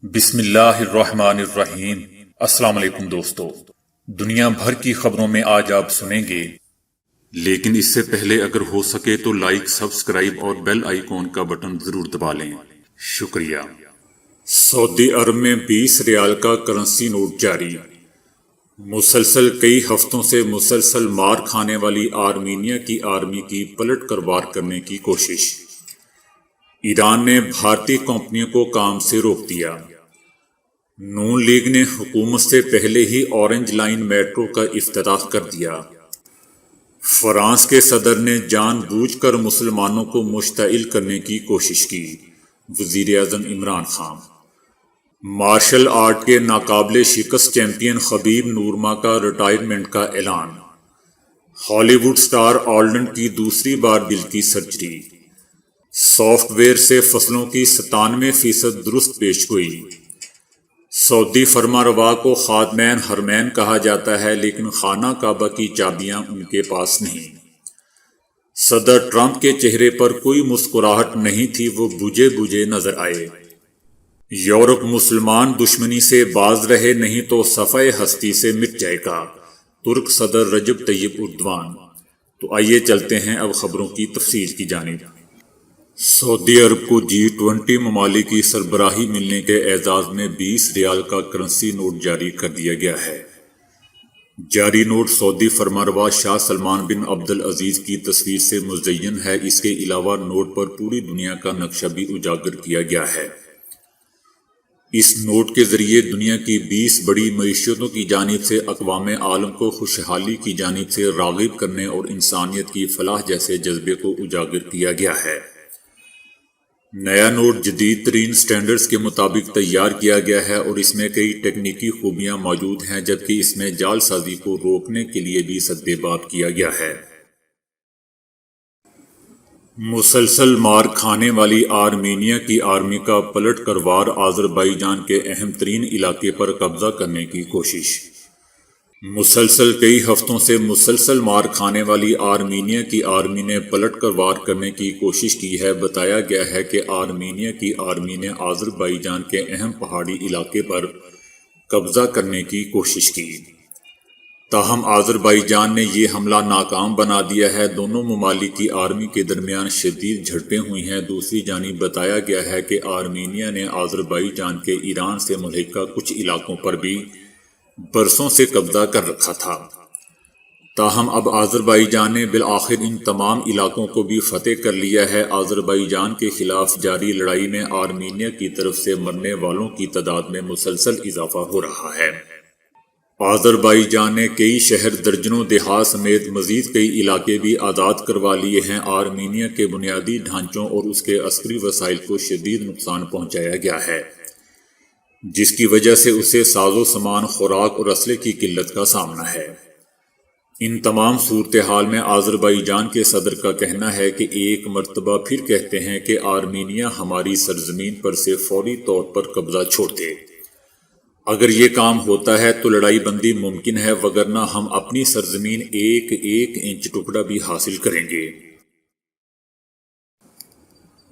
بسم اللہ الرحمن الرحیم۔ السلام علیکم دوستو، دنیا بھر کی خبروں میں آج آپ سنیں گے، لیکن اس سے پہلے اگر ہو سکے تو لائک، سبسکرائب اور بیل آئیکن کا بٹن ضرور دبا لیں، شکریہ۔ سعودی عرب میں 20 ریال کا کرنسی نوٹ جاری۔ مسلسل کئی ہفتوں سے مسلسل مار کھانے والی آرمینیا کی آرمی کی پلٹ کر وار کرنے کی کوشش۔ ایران نے بھارتی کمپنیوں کو کام سے روک دیا۔ نون لیگ نے حکومت سے پہلے ہی اورنج لائن میٹرو کا افتتاح کر دیا۔ فرانس کے صدر نے جان بوجھ کر مسلمانوں کو مشتعل کرنے کی کوشش کی، وزیر اعظم عمران خان۔ مارشل آرٹ کے ناقابل شکست چیمپئن خبیب نورما کا ریٹائرمنٹ کا اعلان۔ ہالی ووڈ سٹار آلڈن کی دوسری بار دل کی سرجری۔ سافٹ ویئر سے فصلوں کی 97% درست پیش گوئی۔ سعودی فرما روا کو خادمین حرمین کہا جاتا ہے، لیکن خانہ کعبہ کی چابیاں ان کے پاس نہیں۔ صدر ٹرمپ کے چہرے پر کوئی مسکراہٹ نہیں تھی، وہ بجھے بجھے نظر آئے۔ یورپ مسلمان دشمنی سے باز رہے نہیں تو صفحہ ہستی سے مٹ جائے گا، ترک صدر رجب طیب اردوان۔ تو آئیے چلتے ہیں اب خبروں کی تفصیل کی جانب۔ سعودی عرب کو G20 ممالک کی سربراہی ملنے کے اعزاز میں 20 ریال کا کرنسی نوٹ جاری کر دیا گیا ہے۔ جاری نوٹ سعودی فرمانروا شاہ سلمان بن عبدالعزیز کی تصویر سے مزین ہے۔ اس کے علاوہ نوٹ پر پوری دنیا کا نقشہ بھی اجاگر کیا گیا ہے۔ اس نوٹ کے ذریعے دنیا کی 20 بڑی معیشتوں کی جانب سے اقوام عالم کو خوشحالی کی جانب سے راغب کرنے اور انسانیت کی فلاح جیسے جذبے کو اجاگر کیا گیا ہے۔ نیا نوٹ جدید ترین سٹینڈرڈز کے مطابق تیار کیا گیا ہے اور اس میں کئی تکنیکی خوبیاں موجود ہیں، جبکہ اس میں جعل سازی کو روکنے کے لیے بھی سدباب کیا گیا ہے۔ مسلسل مار کھانے والی آرمینیا کی آرمی کا پلٹ کر وار آذربائیجان کے اہم ترین علاقے پر قبضہ کرنے کی کوشش۔ مسلسل کئی ہفتوں سے مسلسل مار کھانے والی آرمینیا کی آرمی نے پلٹ کر وار کرنے کی کوشش کی ہے۔ بتایا گیا ہے کہ آرمینیا کی آرمی نے آذربائیجان کے اہم پہاڑی علاقے پر قبضہ کرنے کی کوشش کی، تاہم آذربائیجان نے یہ حملہ ناکام بنا دیا ہے۔ دونوں ممالک کی آرمی کے درمیان شدید جھڑپیں ہوئی ہیں۔ دوسری جانب بتایا گیا ہے کہ آرمینیا نے آذربائیجان کے ایران سے ملحقہ کچھ علاقوں پر بھی برسوں سے قبضہ کر رکھا تھا، تاہم اب آذربائیجان نے بالآخر ان تمام علاقوں کو بھی فتح کر لیا ہے۔ آذربائیجان کے خلاف جاری لڑائی میں آرمینیا کی طرف سے مرنے والوں کی تعداد میں مسلسل اضافہ ہو رہا ہے۔ آذربائیجان نے کئی شہر، درجنوں دیہات سمیت مزید کئی علاقے بھی آزاد کروا لیے ہیں۔ آرمینیا کے بنیادی ڈھانچوں اور اس کے عسکری وسائل کو شدید نقصان پہنچایا گیا ہے، جس کی وجہ سے اسے ساز و سامان، خوراک اور اسلحے کی قلت کا سامنا ہے۔ ان تمام صورتحال میں آذربائیجان کے صدر کا کہنا ہے کہ ایک مرتبہ پھر کہتے ہیں کہ آرمینیا ہماری سرزمین پر سے فوری طور پر قبضہ چھوڑ دے۔ اگر یہ کام ہوتا ہے تو لڑائی بندی ممکن ہے، وگرنہ ہم اپنی سرزمین ایک ایک انچ ٹکڑا بھی حاصل کریں گے۔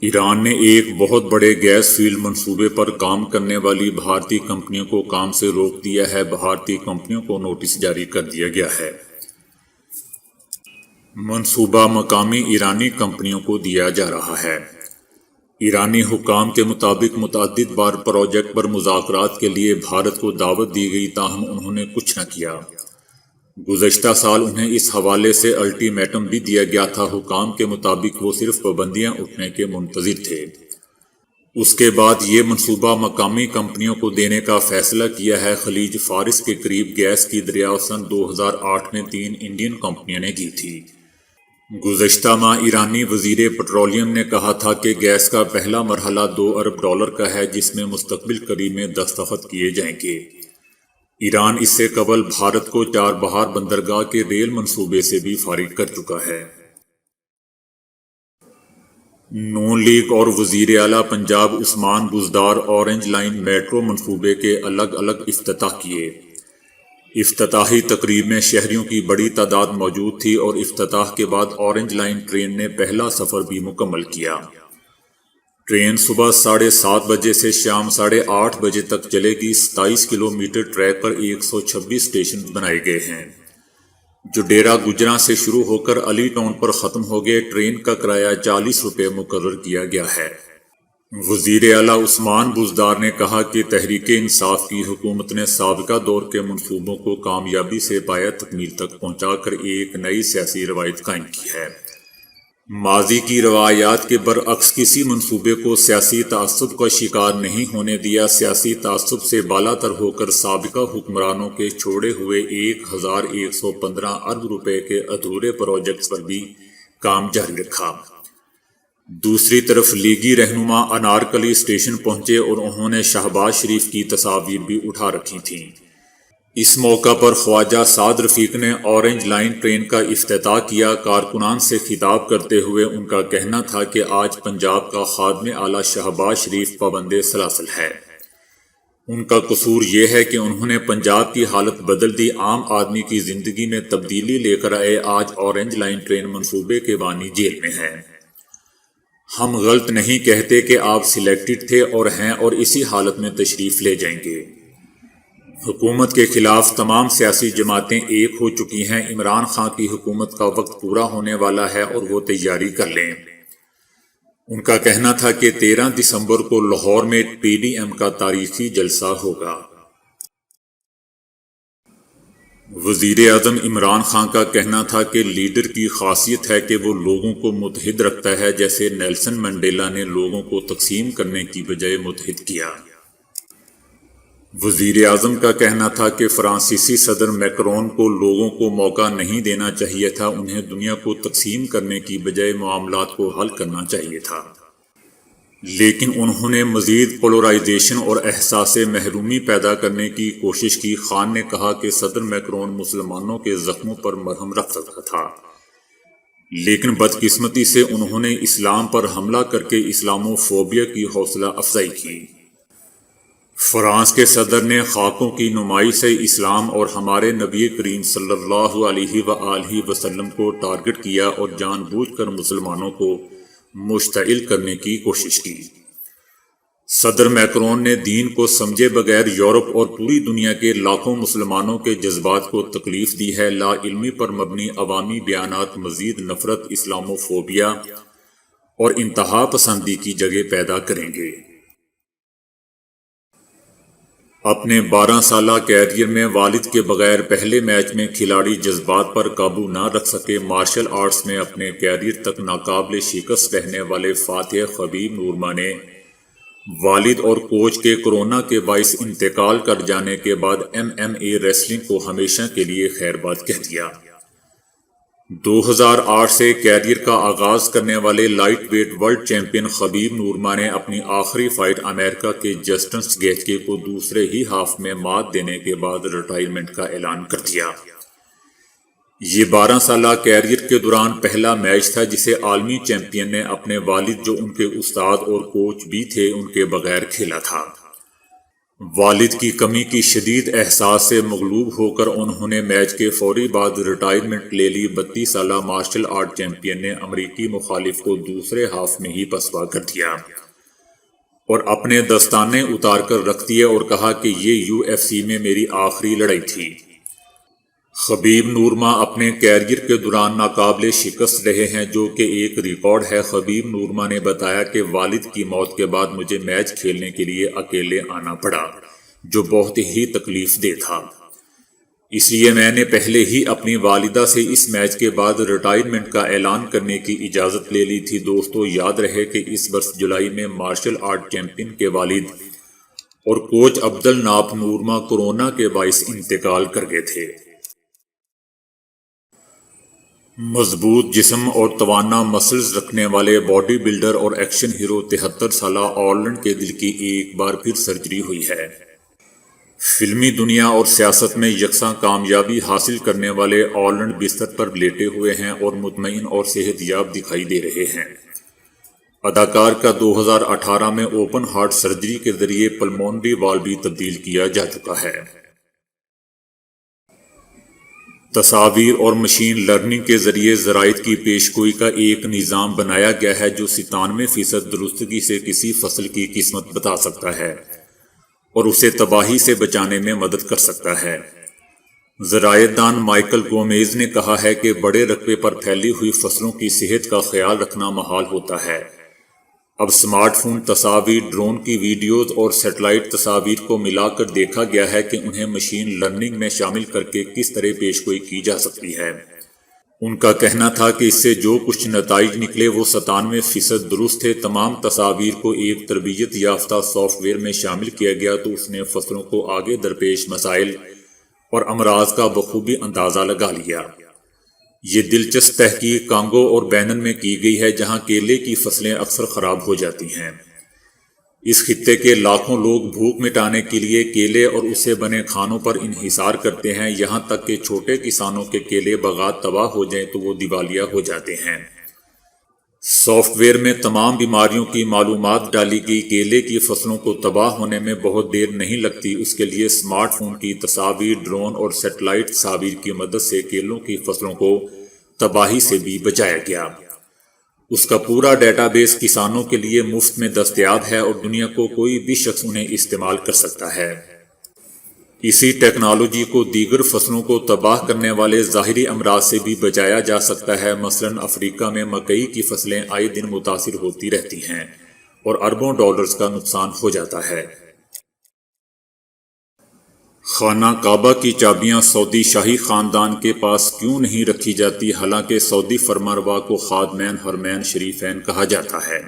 ایران نے ایک بہت بڑے گیس فیلڈ منصوبے پر کام کرنے والی بھارتی کمپنیوں کو کام سے روک دیا ہے۔ بھارتی کمپنیوں کو نوٹس جاری کر دیا گیا ہے۔ منصوبہ مقامی ایرانی کمپنیوں کو دیا جا رہا ہے۔ ایرانی حکام کے مطابق متعدد بار پروجیکٹ پر مذاکرات کے لیے بھارت کو دعوت دی گئی، تاہم انہوں نے کچھ نہ کیا۔ گزشتہ سال انہیں اس حوالے سے الٹیمیٹم بھی دیا گیا تھا۔ حکام کے مطابق وہ صرف پابندیاں اٹھنے کے منتظر تھے۔ اس کے بعد یہ منصوبہ مقامی کمپنیوں کو دینے کا فیصلہ کیا ہے۔ خلیج فارس کے قریب گیس کی دریافت سن 2008 میں 3 انڈین کمپنیوں نے کی تھی۔ گزشتہ ماہ ایرانی وزیر پیٹرولیم نے کہا تھا کہ گیس کا پہلا مرحلہ $2 ارب کا ہے، جس میں مستقبل قریب میں دستخط کیے جائیں گے۔ ایران اس سے قبل بھارت کو چار بہار بندرگاہ کے ریل منصوبے سے بھی فارغ کر چکا ہے۔ نون لیگ اور وزیر اعلیٰ Punjab Usman Buzdar orange line metro منصوبے کے الگ الگ افتتاح کیے۔ افتتاحی تقریب میں شہریوں کی بڑی تعداد موجود تھی اور افتتاح کے بعد اورنج لائن ٹرین نے پہلا سفر بھی مکمل کیا۔ ٹرین صبح 7:30 بجے سے شام 8:30 بجے تک چلے گی۔ 27 کلومیٹر ٹریک پر 126 اسٹیشن بنائے گئے ہیں جو ڈیرہ گجراں سے شروع ہو کر علی ٹاؤن پر ختم ہو گئے۔ ٹرین کا کرایہ 40 روپے مقرر کیا گیا ہے۔ وزیر اعلیٰ عثمان بزدار نے کہا کہ تحریک انصاف کی حکومت نے سابقہ دور کے منصوبوں کو کامیابی سے پایہ تکمیل تک پہنچا کر ایک نئی سیاسی روایت قائم کی ہے۔ ماضی کی روایات کے برعکس کسی منصوبے کو سیاسی تعصب کا شکار نہیں ہونے دیا۔ سیاسی تعصب سے بالا تر ہو کر سابقہ حکمرانوں کے چھوڑے ہوئے 1115 ارب روپے کے ادھورے پروجیکٹس پر بھی کام جاری رکھا۔ دوسری طرف لیگی رہنما انارکلی اسٹیشن پہنچے اور انہوں نے شہباز شریف کی تصاویر بھی اٹھا رکھی تھیں۔ اس موقع پر خواجہ سعد رفیق نے اورنج لائن ٹرین کا افتتاح کیا۔ کارکنان سے خطاب کرتے ہوئے ان کا کہنا تھا کہ آج پنجاب کا خادم اعلیٰ شہباز شریف پابند سلاسل ہے۔ ان کا قصور یہ ہے کہ انہوں نے پنجاب کی حالت بدل دی، عام آدمی کی زندگی میں تبدیلی لے کر آئے۔ آج اورنج لائن ٹرین منصوبے کے بانی جیل میں ہے۔ ہم غلط نہیں کہتے کہ آپ سلیکٹڈ تھے اور ہیں اور اسی حالت میں تشریف لے جائیں گے۔ حکومت کے خلاف تمام سیاسی جماعتیں ایک ہو چکی ہیں۔ عمران خان کی حکومت کا وقت پورا ہونے والا ہے اور وہ تیاری کر لیں۔ ان کا کہنا تھا کہ 13 دسمبر کو لاہور میں پی ڈی ایم کا تاریخی جلسہ ہوگا۔ وزیر اعظم عمران خان کا کہنا تھا کہ لیڈر کی خاصیت ہے کہ وہ لوگوں کو متحد رکھتا ہے، جیسے نیلسن منڈیلا نے لوگوں کو تقسیم کرنے کی بجائے متحد کیا۔ وزیر اعظم کا کہنا تھا کہ فرانسیسی صدر میکرون کو لوگوں کو موقع نہیں دینا چاہیے تھا، انہیں دنیا کو تقسیم کرنے کی بجائے معاملات کو حل کرنا چاہیے تھا، لیکن انہوں نے مزید پولرائزیشن اور احساس محرومی پیدا کرنے کی کوشش کی۔ خان نے کہا کہ صدر میکرون مسلمانوں کے زخموں پر مرہم رکھ سکتا تھا، لیکن بدقسمتی سے انہوں نے اسلام پر حملہ کر کے اسلامو فوبیا کی حوصلہ افزائی کی۔ فرانس کے صدر نے خاکوں کی نمائش سے اسلام اور ہمارے نبی کریم صلی اللہ علیہ وآلہ وسلم کو ٹارگٹ کیا اور جان بوجھ کر مسلمانوں کو مشتعل کرنے کی کوشش کی۔ صدر میکرون نے دین کو سمجھے بغیر یورپ اور پوری دنیا کے لاکھوں مسلمانوں کے جذبات کو تکلیف دی ہے۔ لا علمی پر مبنی عوامی بیانات مزید نفرت، اسلامو فوبیا اور انتہا پسندی کی جگہ پیدا کریں گے۔ اپنے 12 سالہ کیریئر میں والد کے بغیر پہلے میچ میں کھلاڑی جذبات پر قابو نہ رکھ سکے۔ مارشل آرٹس میں اپنے کیریئر تک ناقابل شکست رہنے والے فاتح خبیب نورما نے والد اور کوچ کے کورونا کے باعث انتقال کر جانے کے بعد MMA ریسلنگ کو ہمیشہ کے لیے خیر باد کہہ دیا۔ 2008 سے کیریئر کا آغاز کرنے والے لائٹ ویٹ ورلڈ چیمپئن خبیب نورما نے اپنی آخری فائٹ امریکہ کے جسٹن گیتھکے کو دوسرے ہی ہاف میں مات دینے کے بعد ریٹائرمنٹ کا اعلان کر دیا۔ یہ 12 سالہ کیریئر کے دوران پہلا میچ تھا جسے عالمی چیمپئن نے اپنے والد جو ان کے استاد اور کوچ بھی تھے ان کے بغیر کھیلا تھا۔ والد کی کمی کی شدید احساس سے مغلوب ہو کر انہوں نے میچ کے فوری بعد ریٹائرمنٹ لے لی۔ 32 سالہ مارشل آرٹ چیمپئن نے امریکی مخالف کو دوسرے ہاف میں ہی پسپا کر دیا اور اپنے دستانے اتار کر رکھ دیے اور کہا کہ یہ UFC میں میری آخری لڑائی تھی۔ خبیب نورما اپنے کیریئر کے دوران ناقابل شکست رہے ہیں، جو کہ ایک ریکارڈ ہے۔ خبیب نورما نے بتایا کہ والد کی موت کے بعد مجھے میچ کھیلنے کے لیے اکیلے آنا پڑا، جو بہت ہی تکلیف دہ تھا، اس لیے میں نے پہلے ہی اپنی والدہ سے اس میچ کے بعد ریٹائرمنٹ کا اعلان کرنے کی اجازت لے لی تھی۔ دوستو، یاد رہے کہ اس برس جولائی میں مارشل آرٹ چیمپئن کے والد اور کوچ عبدالناپ نورما کورونا کے باعث انتقال کر گئے تھے۔ مضبوط جسم اور توانا مسلز رکھنے والے باڈی بلڈر اور ایکشن ہیرو 73 سالہ آرلینڈ کے دل کی ایک بار پھر سرجری ہوئی ہے۔ فلمی دنیا اور سیاست میں یکساں کامیابی حاصل کرنے والے آرلینڈ بستر پر لیٹے ہوئے ہیں اور مطمئن اور صحت یاب دکھائی دے رہے ہیں۔ اداکار کا 2018 میں اوپن ہارٹ سرجری کے ذریعے پلمونری وال بھی تبدیل کیا جا چکا ہے۔ تصاویر اور مشین لرننگ کے ذریعے ذرائع کی پیشگوئی کا ایک نظام بنایا گیا ہے جو 97% درستگی سے کسی فصل کی قسمت بتا سکتا ہے اور اسے تباہی سے بچانے میں مدد کر سکتا ہے۔ ذرائع دان مائیکل گومیز نے کہا ہے کہ بڑے رقبے پر پھیلی ہوئی فصلوں کی صحت کا خیال رکھنا محال ہوتا ہے۔ اب سمارٹ فون تصاویر، ڈرون کی ویڈیوز اور سیٹلائٹ تصاویر کو ملا کر دیکھا گیا ہے کہ انہیں مشین لرننگ میں شامل کر کے کس طرح پیشگوئی کی جا سکتی ہے۔ ان کا کہنا تھا کہ اس سے جو کچھ نتائج نکلے وہ 97% درست تھے۔ تمام تصاویر کو ایک تربیت یافتہ سافٹ ویئر میں شامل کیا گیا تو اس نے فصلوں کو آگے درپیش مسائل اور امراض کا بخوبی اندازہ لگا لیا۔ یہ دلچسپ تحقیق کانگو اور بینن میں کی گئی ہے جہاں کیلے کی فصلیں اکثر خراب ہو جاتی ہیں۔ اس خطے کے لاکھوں لوگ بھوک مٹانے کے لیے کیلے اور اس سے بنے کھانوں پر انحصار کرتے ہیں، یہاں تک کہ چھوٹے کسانوں کے کیلے بغات تباہ ہو جائیں تو وہ دیوالیہ ہو جاتے ہیں۔ سافٹ ویئر میں تمام بیماریوں کی معلومات ڈالی گئی۔ کیلے کی فصلوں کو تباہ ہونے میں بہت دیر نہیں لگتی۔ اس کے لیے سمارٹ فون کی تصاویر، ڈرون اور سیٹلائٹ تصاویر کی مدد سے کیلوں کی فصلوں کو تباہی سے بھی بچایا گیا۔ اس کا پورا ڈیٹا بیس کسانوں کے لیے مفت میں دستیاب ہے اور دنیا کو کوئی بھی شخص انہیں استعمال کر سکتا ہے۔ اسی ٹیکنالوجی کو دیگر فصلوں کو تباہ کرنے والے ظاہری امراض سے بھی بچایا جا سکتا ہے۔ مثلاً افریقہ میں مکئی کی فصلیں آئے دن متاثر ہوتی رہتی ہیں اور اربوں ڈالرز کا نقصان ہو جاتا ہے۔ خانہ کعبہ کی چابیاں سعودی شاہی خاندان کے پاس کیوں نہیں رکھی جاتی؟ حالانکہ سعودی فرمانروا کو خادمین حرمین شریفین کہا جاتا ہے،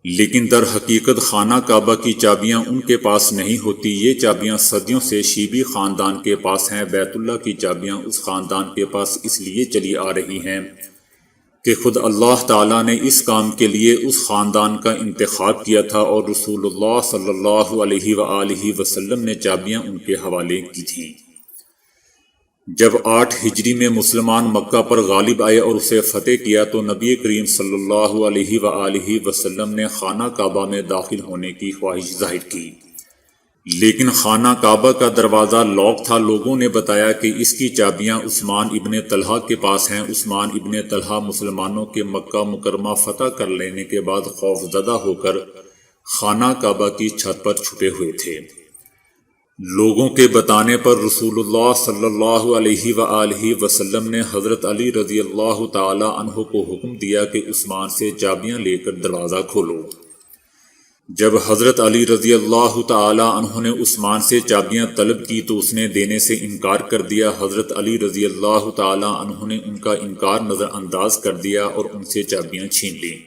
لیکن در حقیقت خانہ کعبہ کی چابیاں ان کے پاس نہیں ہوتی۔ یہ چابیاں صدیوں سے شیبی خاندان کے پاس ہیں۔ بیت اللہ کی چابیاں اس خاندان کے پاس اس لیے چلی آ رہی ہیں کہ خود اللہ تعالیٰ نے اس کام کے لیے اس خاندان کا انتخاب کیا تھا اور رسول اللہ صلی اللہ علیہ وآلہ وسلم نے چابیاں ان کے حوالے کی تھیں۔ جب 8 ہجری میں مسلمان مکہ پر غالب آئے اور اسے فتح کیا تو نبی کریم صلی اللہ علیہ وآلہ وسلم نے خانہ کعبہ میں داخل ہونے کی خواہش ظاہر کی، لیکن خانہ کعبہ کا دروازہ لاک تھا۔ لوگوں نے بتایا کہ اس کی چابیاں عثمان ابن طلحہ کے پاس ہیں۔ عثمان ابن طلحہ مسلمانوں کے مکہ مکرمہ فتح کر لینے کے بعد خوف زدہ ہو کر خانہ کعبہ کی چھت پر چھپے ہوئے تھے۔ لوگوں کے بتانے پر رسول اللہ صلی اللہ علیہ وآلہ وسلم نے حضرت علی رضی اللہ تعالی عنہ کو حکم دیا کہ عثمان سے چابیاں لے کر دروازہ کھولو۔ جب حضرت علی رضی اللہ تعالی عنہ نے عثمان سے چابیاں طلب کی تو اس نے دینے سے انکار کر دیا۔ حضرت علی رضی اللہ تعالی عنہ نے ان کا انکار نظر انداز کر دیا اور ان سے چابیاں چھین لیں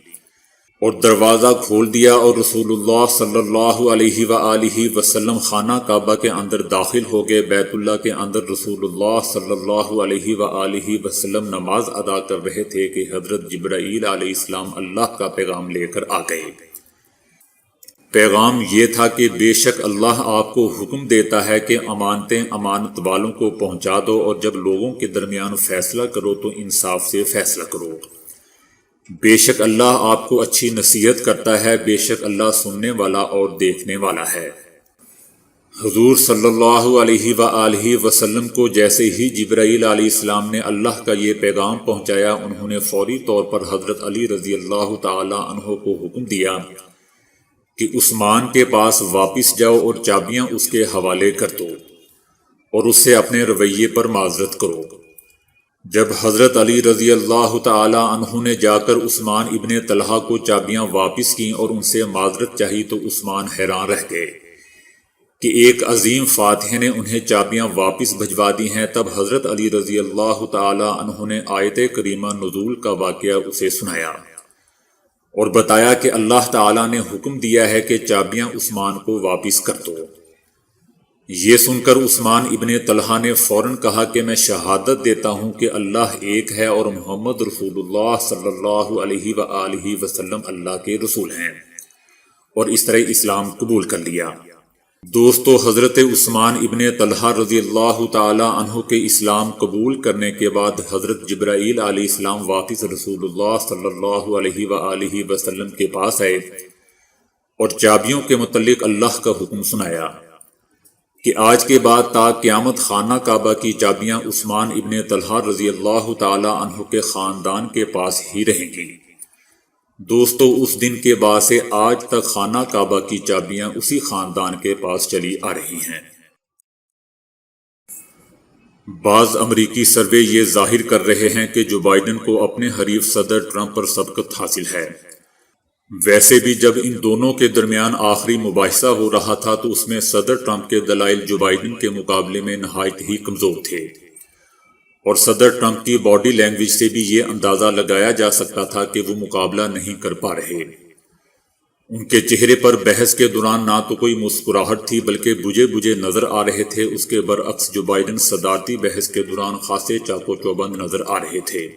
اور دروازہ کھول دیا، اور رسول اللہ صلی اللہ علیہ وآلہ وسلم خانہ کعبہ کے اندر داخل ہو گئے۔ بیت اللہ کے اندر رسول اللہ صلی اللہ علیہ وآلہ وسلم نماز ادا کر رہے تھے کہ حضرت جبرائیل علیہ السلام اللہ کا پیغام لے کر آ گئے۔ پیغام یہ تھا کہ بے شک اللہ آپ کو حکم دیتا ہے کہ امانتیں امانت والوں کو پہنچا دو، اور جب لوگوں کے درمیان فیصلہ کرو تو انصاف سے فیصلہ کرو۔ بے شک اللہ آپ کو اچھی نصیحت کرتا ہے، بے شک اللہ سننے والا اور دیکھنے والا ہے۔ حضور صلی اللہ علیہ وآلہ وسلم کو جیسے ہی جبرائیل علیہ السلام نے اللہ کا یہ پیغام پہنچایا، انہوں نے فوری طور پر حضرت علی رضی اللہ تعالی عنہ کو حکم دیا کہ عثمان کے پاس واپس جاؤ اور چابیاں اس کے حوالے کر دو اور اس سے اپنے رویے پر معذرت کرو۔ جب حضرت علی رضی اللہ تعالی عنہ نے جا کر عثمان ابن طلحہ کو چابیاں واپس کیں اور ان سے معذرت چاہی تو عثمان حیران رہ گئے کہ ایک عظیم فاتح نے انہیں چابیاں واپس بھجوا دی ہیں۔ تب حضرت علی رضی اللہ تعالی عنہ نے آیت کریمہ نزول کا واقعہ اسے سنایا اور بتایا کہ اللہ تعالیٰ نے حکم دیا ہے کہ چابیاں عثمان کو واپس کر دو۔ یہ سن کر عثمان ابن طلحہ نے فوراً کہا کہ میں شہادت دیتا ہوں کہ اللہ ایک ہے اور محمد رسول اللہ صلی اللہ علیہ وآلہ وسلم اللہ کے رسول ہیں، اور اس طرح اسلام قبول کر لیا۔ دوستو، حضرت عثمان ابن طلحہ رضی اللہ تعالی عنہ کے اسلام قبول کرنے کے بعد حضرت جبرائیل علیہ السلام واپس رسول اللہ صلی اللہ علیہ وآلہ وسلم کے پاس آئے اور چابیوں کے متعلق اللہ کا حکم سنایا۔ کہ آج کے بعد تا قیامت خانہ کعبہ کی چابیاں عثمان ابن طلحہ رضی اللہ تعالی عنہ کے خاندان کے پاس ہی رہیں گی۔ دوستو، اس دن کے بعد سے آج تک خانہ کعبہ کی چابیاں اسی خاندان کے پاس چلی آ رہی ہیں۔ بعض امریکی سروے یہ ظاہر کر رہے ہیں کہ جو بائیڈن کو اپنے حریف صدر ٹرمپ پر سبقت حاصل ہے۔ ویسے بھی جب ان دونوں کے درمیان آخری مباحثہ ہو رہا تھا تو اس میں صدر ٹرمپ کے دلائل جو بائیڈن کے مقابلے میں نہایت ہی کمزور تھے، اور صدر ٹرمپ کی باڈی لینگویج سے بھی یہ اندازہ لگایا جا سکتا تھا کہ وہ مقابلہ نہیں کر پا رہے۔ ان کے چہرے پر بحث کے دوران نہ تو کوئی مسکراہٹ تھی بلکہ بجھے بجھے نظر آ رہے تھے۔ اس کے برعکس جو بائیڈن صدارتی بحث کے دوران خاصے چاق و چوبند نظر آ رہے تھے،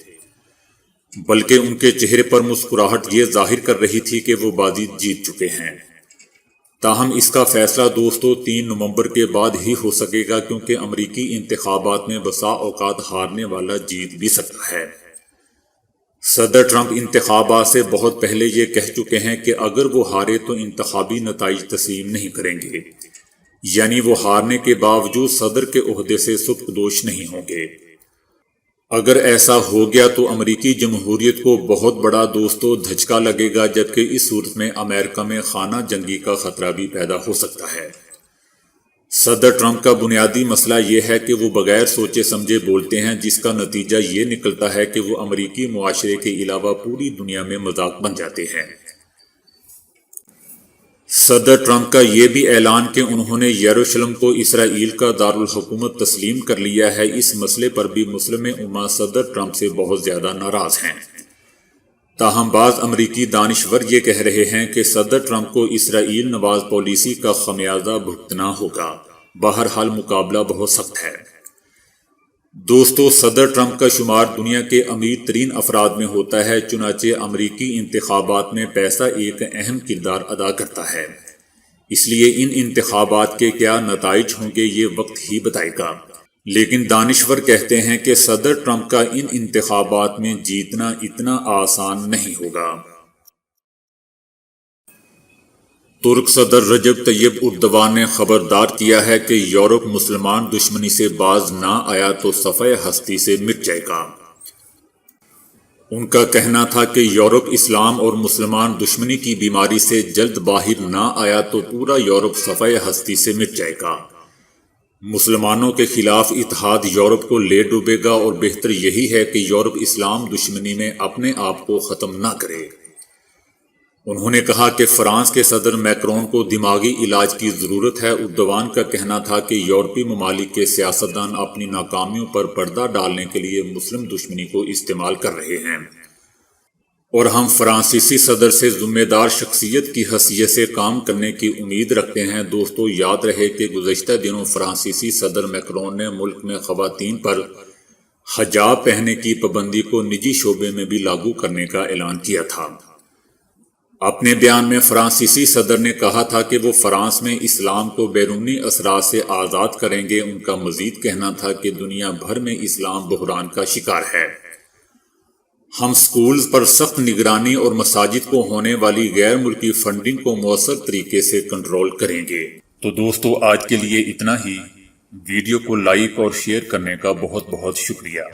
بلکہ ان کے چہرے پر مسکراہٹ یہ ظاہر کر رہی تھی کہ وہ بازی جیت چکے ہیں۔ تاہم اس کا فیصلہ دوستو 3 نومبر کے بعد ہی ہو سکے گا، کیونکہ امریکی انتخابات میں بسا اوقات ہارنے والا جیت بھی سکتا ہے۔ صدر ٹرمپ انتخابات سے بہت پہلے یہ کہہ چکے ہیں کہ اگر وہ ہارے تو انتخابی نتائج تسلیم نہیں کریں گے، یعنی وہ ہارنے کے باوجود صدر کے عہدے سے سبکدوش نہیں ہوں گے۔ اگر ایسا ہو گیا تو امریکی جمہوریت کو بہت بڑا دوستو دھچکا لگے گا، جبکہ اس صورت میں امریکہ میں خانہ جنگی کا خطرہ بھی پیدا ہو سکتا ہے۔ صدر ٹرمپ کا بنیادی مسئلہ یہ ہے کہ وہ بغیر سوچے سمجھے بولتے ہیں، جس کا نتیجہ یہ نکلتا ہے کہ وہ امریکی معاشرے کے علاوہ پوری دنیا میں مذاق بن جاتے ہیں۔ صدر ٹرمپ کا یہ بھی اعلان کہ انہوں نے یروشلم کو اسرائیل کا دارالحکومت تسلیم کر لیا ہے، اس مسئلے پر بھی مسلم امہ صدر ٹرمپ سے بہت زیادہ ناراض ہیں۔ تاہم بعض امریکی دانشور یہ کہہ رہے ہیں کہ صدر ٹرمپ کو اسرائیل نواز پالیسی کا خمیازہ بھگتنا ہوگا۔ بہرحال مقابلہ بہت سخت ہے۔ دوستو، صدر ٹرمپ کا شمار دنیا کے امیر ترین افراد میں ہوتا ہے، چنانچہ امریکی انتخابات میں پیسہ ایک اہم کردار ادا کرتا ہے۔ اس لیے ان انتخابات کے کیا نتائج ہوں گے یہ وقت ہی بتائے گا، لیکن دانشور کہتے ہیں کہ صدر ٹرمپ کا ان انتخابات میں جیتنا اتنا آسان نہیں ہوگا۔ ترک صدر رجب طیب اردوان نے خبردار کیا ہے کہ یورپ مسلمان دشمنی سے باز نہ آیا تو صفحہ ہستی سے مٹ جائے گا۔ ان کا کہنا تھا کہ یورپ اسلام اور مسلمان دشمنی کی بیماری سے جلد باہر نہ آیا تو پورا یورپ صفحہ ہستی سے مٹ جائے گا۔ مسلمانوں کے خلاف اتحاد یورپ کو لے ڈوبے گا، اور بہتر یہی ہے کہ یورپ اسلام دشمنی میں اپنے آپ کو ختم نہ کرے۔ انہوں نے کہا کہ فرانس کے صدر میکرون کو دماغی علاج کی ضرورت ہے۔ اردوان کا کہنا تھا کہ یورپی ممالک کے سیاستدان اپنی ناکامیوں پر پردہ ڈالنے کے لیے مسلم دشمنی کو استعمال کر رہے ہیں، اور ہم فرانسیسی صدر سے ذمہ دار شخصیت کی حیثیت سے کام کرنے کی امید رکھتے ہیں۔ دوستو، یاد رہے کہ گزشتہ دنوں فرانسیسی صدر میکرون نے ملک میں خواتین پر حجاب پہننے کی پابندی کو نجی شعبے میں بھی لاگو کرنے کا اعلان کیا تھا۔ اپنے بیان میں فرانسیسی صدر نے کہا تھا کہ وہ فرانس میں اسلام کو بیرونی اثرات سے آزاد کریں گے۔ ان کا مزید کہنا تھا کہ دنیا بھر میں اسلام بحران کا شکار ہے۔ ہم سکولز پر سخت نگرانی اور مساجد کو ہونے والی غیر ملکی فنڈنگ کو مؤثر طریقے سے کنٹرول کریں گے۔ تو دوستو، آج کے لیے اتنا ہی۔ ویڈیو کو لائک اور شیئر کرنے کا بہت بہت شکریہ۔